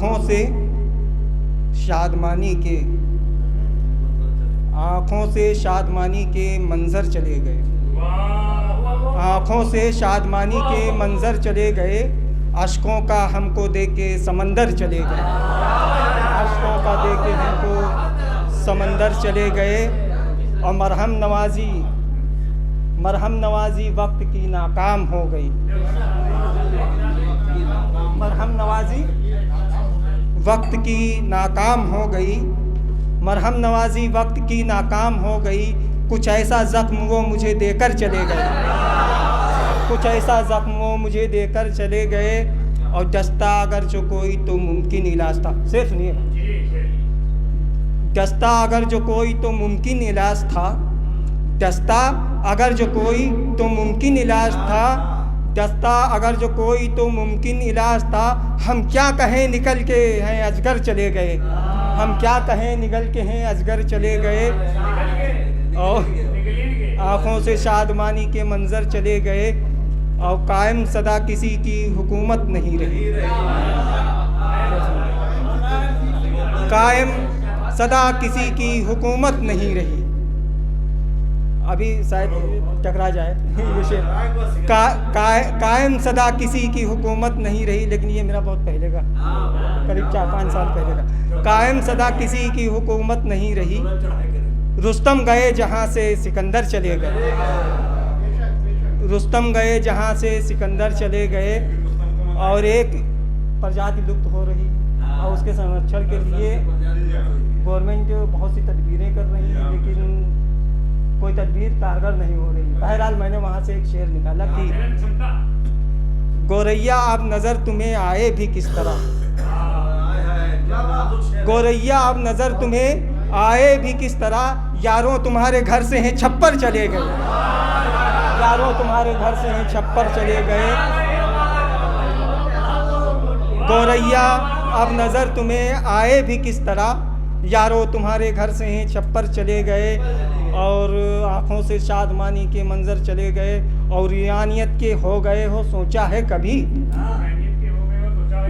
आँखों से शादमानी के मंजर चले गए, आँखों से शादमानी के मंजर चले गए, अश्कों का हमको दे के समंदर चले गए, अश्कों का दे के हमको समंदर चले गए। और मरहम नवाजी वक्त की नाकाम हो गई, मरहम नवाजी वक्त की नाकाम हो गई, मरहम नवाजी वक्त की नाकाम हो गई। कुछ ऐसा ज़ख्म वो मुझे देकर चले गए, कुछ ऐसा ज़ख्म वो मुझे देकर चले गए। और दस्ता अगर जो कोई तो मुमकिन इलाज था, सिर्फ सुनिए, दस्ता अगर जो कोई तो मुमकिन इलाज था, दस्ता अगर जो कोई तो मुमकिन इलाज था, दस्ता अगर जो कोई तो मुमकिन इलाज था। हम क्या कहें निकल के हैं अजगर चले गए, हम क्या कहें निकल के हैं अजगर चले गए। और आँखों से शादमानी के मंजर चले गए, और कायम सदा किसी की हुकूमत नहीं रही, कायम सदा किसी की हुकूमत नहीं रही। अभी शायद टकरा जाए ये शेर, कायम सदा किसी की हुकूमत नहीं रही, लेकिन ये मेरा बहुत पहले का, करीब 4-5 साल पहले का। कायम सदा किसी की हुकूमत नहीं रही, रुस्तम गए जहाँ से सिकंदर चले गए, रुस्तम गए जहाँ से सिकंदर चले गए। और एक प्रजाति लुप्त हो रही, और उसके संरक्षण के लिए गवर्नमेंट बहुत सी तदबीरें कर रही है, लेकिन कोई तदबीर कारगर नहीं हो रही। बहरहाल मैंने वहाँ से एक शेर निकाला कि गोरैया अब नज़र तुम्हें आए भी किस तरह, गोरैया अब नज़र तुम्हें आए भी किस तरह, यारों तुम्हारे घर से हैं छप्पर चले गए, यारों तुम्हारे घर से हैं छप्पर चले गए। गोरैया अब नज़र तुम्हें आए भी किस तरह, यारों तुम्हारे घर से हैं छप्पर चले गए। और आँखों से शादमानी के मंजर चले गए, और उरियानियत के हो गए हो सोचा है कभी,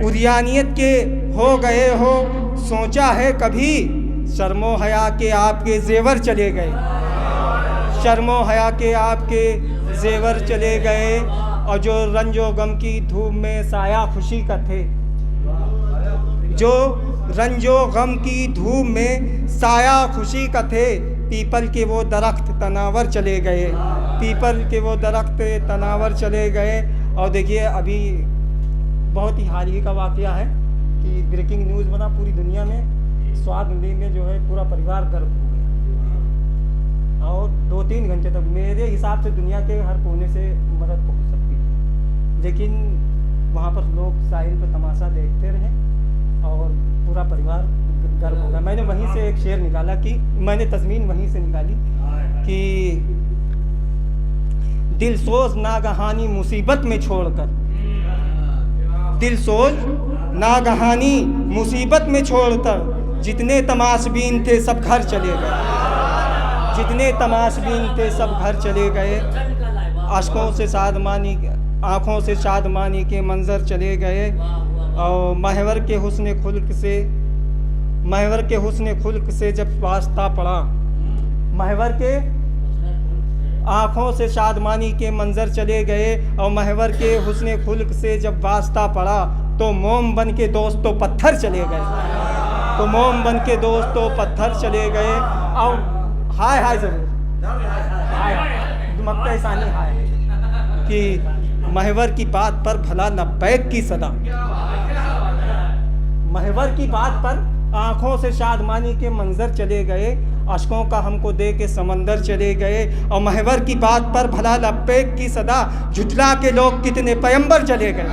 उरियानियत के हो गए हो सोचा है कभी, शर्मो हया के आपके जेवर चले गए, शर्मो हया के आपके जेवर चले गए। और जो रंजो गम की धूप में साया खुशी का थे, जो रंजो गम की धूप में साया खुशी का थे, पीपल के वो दरख्त तनावर चले गए, पीपल के वो दरख्त तनावर चले गए। और देखिए अभी बहुत ही हाल ही का वाक़या है कि ब्रेकिंग न्यूज़ बना पूरी दुनिया में, स्वाद नदी में जो है पूरा परिवार गर्क हो गया, और 2-3 घंटे तक मेरे हिसाब से दुनिया के हर कोने से मदद पहुंच सकती थी, लेकिन वहाँ पर लोग साहिल पर तमाशा देखते रहे और पूरा परिवार गर्क हो गया। मैंने वहीं से एक शेर निकाला कि मैंने तज़मीन वहीं से निकाली कि दिल सोच नागहानी मुसीबत में छोड़कर, दिल सोच नागहानी मुसीबत में छोड़कर, जितने तमाशबीन थे सब घर चले गए, जितने तमाशबीन थे सब घर चले गए। आँखों से शादमानी, आँखों से शादमानी के मंजर चले गए। और महवर के हुस्न खुल्क से जब वास्ता पड़ा, महवर के आँखों से शादमानी के मंजर चले गए। और महवर के हुस्न खुल्क से जब वास्ता पड़ा, तो मोम बन के दोस्तों पत्थर चले गए, तो मोम बन के दोस्तों पत्थर चले गए। और हाय हाय ज़रूर मक्ता सानी हाय कि महवर की बात पर भला लब्बैक की सदा, महवर की बात पर आँखों से शादमानी के मंजर चले गए, अश्कों का हमको दे के समंदर चले गए। और महवर की बात पर भला लब्बैक की सदा, झुठला के लोग कितने पैगंबर चले गए,